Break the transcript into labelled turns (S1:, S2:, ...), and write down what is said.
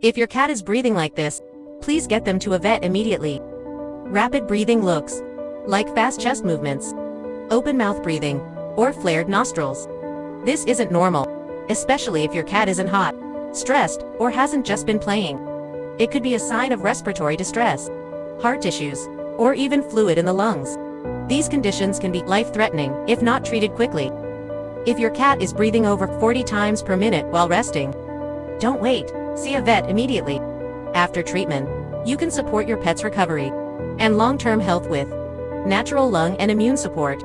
S1: If your cat is breathing like this, please get them to a vet immediately. Rapid breathing looks like fast chest movements, open mouth breathing, or flared nostrils. This isn't normal, especially if your cat isn't hot, stressed, or hasn't just been playing. It could be a sign of respiratory distress, heart issues, or even fluid in the lungs. These conditions can be life-threatening if not treated quickly. If your cat is breathing over 40 times per minute while resting, don't wait, see a vet immediately. After treatment, you can support your pet's recovery and long-term health with natural lung and immune support.